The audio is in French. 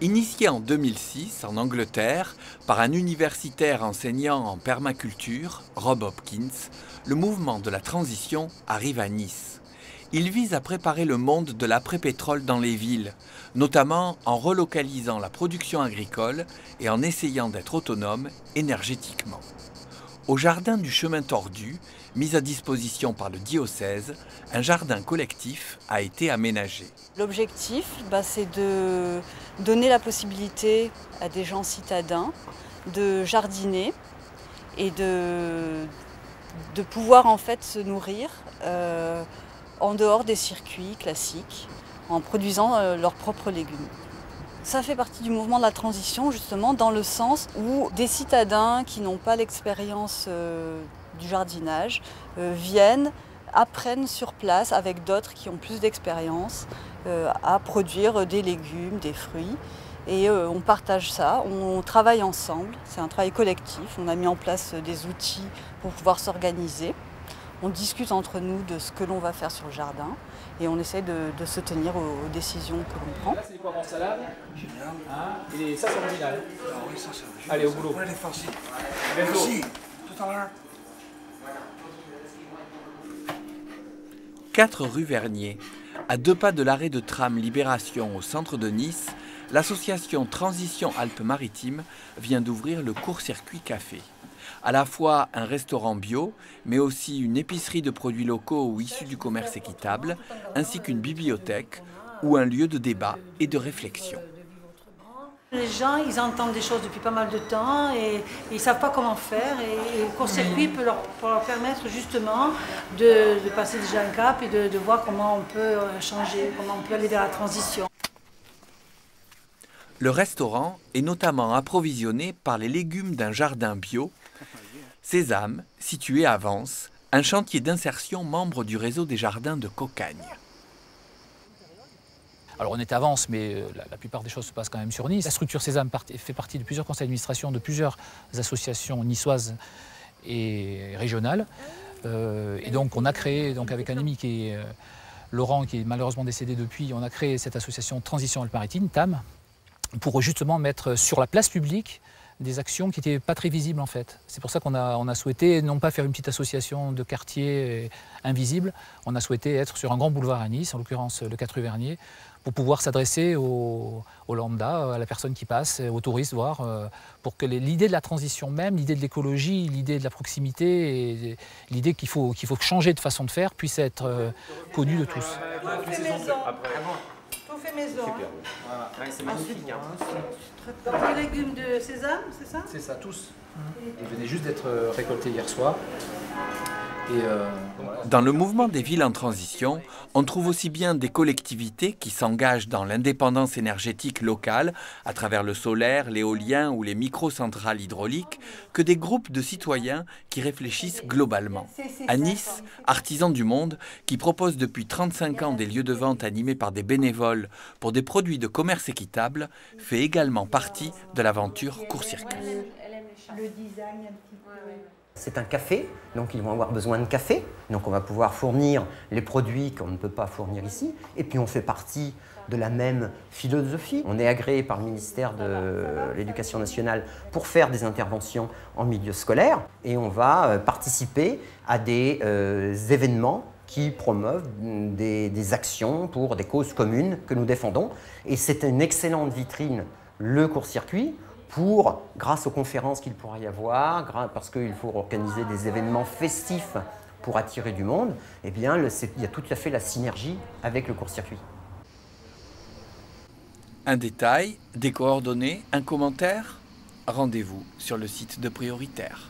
Initié en 2006 en Angleterre par un universitaire enseignant en permaculture, Rob Hopkins, le mouvement de la transition arrive à Nice. Il vise à préparer le monde de l'après-pétrole dans les villes, notamment en relocalisant la production agricole et en essayant d'être autonome énergétiquement. Au jardin du chemin tordu, mis à disposition par le diocèse, un jardin collectif a été aménagé. L'objectif, c'est de donner la possibilité à des gens citadins de jardiner et de pouvoir en fait se nourrir en dehors des circuits classiques, en produisant leurs propres légumes. Ça fait partie du mouvement de la transition justement dans le sens où des citadins qui n'ont pas l'expérience du jardinage viennent, apprennent sur place avec d'autres qui ont plus d'expérience à produire des légumes, des fruits. Et on partage ça, on travaille ensemble, c'est un travail collectif, on a mis en place des outils pour pouvoir s'organiser. On discute entre nous de ce que l'on va faire sur le jardin et on essaie de se tenir aux décisions que l'on prend. Là, c'est des poivrons en salade. Et ça, c'est original. Ah oui, ça, c'est original. Allez, au boulot. Ouais, merci. Merci. Tout à l'heure. 4 rue Vernier. À 2 pas de l'arrêt de tram Libération au centre de Nice, l'association Transition Alpes-Maritimes vient d'ouvrir le court-circuit café. À la fois un restaurant bio, mais aussi une épicerie de produits locaux ou issus du commerce équitable, ainsi qu'une bibliothèque ou un lieu de débat et de réflexion. Les gens, ils entendent des choses depuis pas mal de temps et ils ne savent pas comment faire. Et le court-circuit peut leur permettre justement de passer déjà un cap et de voir comment on peut changer, comment on peut aller vers la transition. Le restaurant est notamment approvisionné par les légumes d'un jardin bio, Sésame, situé à Vence, un chantier d'insertion membre du réseau des jardins de Cocagne. Alors on est à Vence, mais la plupart des choses se passent quand même sur Nice. La structure Sésame fait partie de plusieurs conseils d'administration, de plusieurs associations niçoises et régionales. Et donc on a créé, avec un ami qui est Laurent, qui est malheureusement décédé depuis, on a créé cette association Transition Alpes-Maritimes, TAM, pour justement mettre sur la place publique des actions qui n'étaient pas très visibles en fait. C'est pour ça qu'on a souhaité non pas faire une petite association de quartier invisible, on a souhaité être sur un grand boulevard à Nice, en l'occurrence le 4 rue Vernier, pour pouvoir s'adresser au lambda, à la personne qui passe, aux touristes, voir, pour que l'idée de la transition même, l'idée de l'écologie, l'idée de la proximité, et l'idée qu'il faut changer de façon de faire puisse être connue de tous. Tout fait maison. Voilà. Ouais, c'est magnifique. Donc les légumes de sésame, c'est ça? C'est ça, tous. Ils venaient juste d'être récoltés hier soir. Dans le mouvement des villes en transition, on trouve aussi bien des collectivités qui s'engagent dans l'indépendance énergétique locale à travers le solaire, l'éolien ou les microcentrales hydrauliques que des groupes de citoyens qui réfléchissent globalement. À Nice, Artisans du Monde, qui propose depuis 35 ans des lieux de vente animés par des bénévoles pour des produits de commerce équitable, fait également partie de l'aventure court-circuit. Le design un petit peu. C'est un café, donc ils vont avoir besoin de café, donc on va pouvoir fournir les produits qu'on ne peut pas fournir ici, et puis on fait partie de la même philosophie. On est agréé par le ministère de l'Éducation nationale pour faire des interventions en milieu scolaire, et on va participer à des événements qui promeuvent des actions pour des causes communes que nous défendons, et c'est une excellente vitrine, le court-circuit, grâce aux conférences qu'il pourra y avoir, parce qu'il faut organiser des événements festifs pour attirer du monde, eh bien, il y a tout à fait la synergie avec le court-circuit. Un détail, des coordonnées, un commentaire? Rendez-vous sur le site de Prioritaire.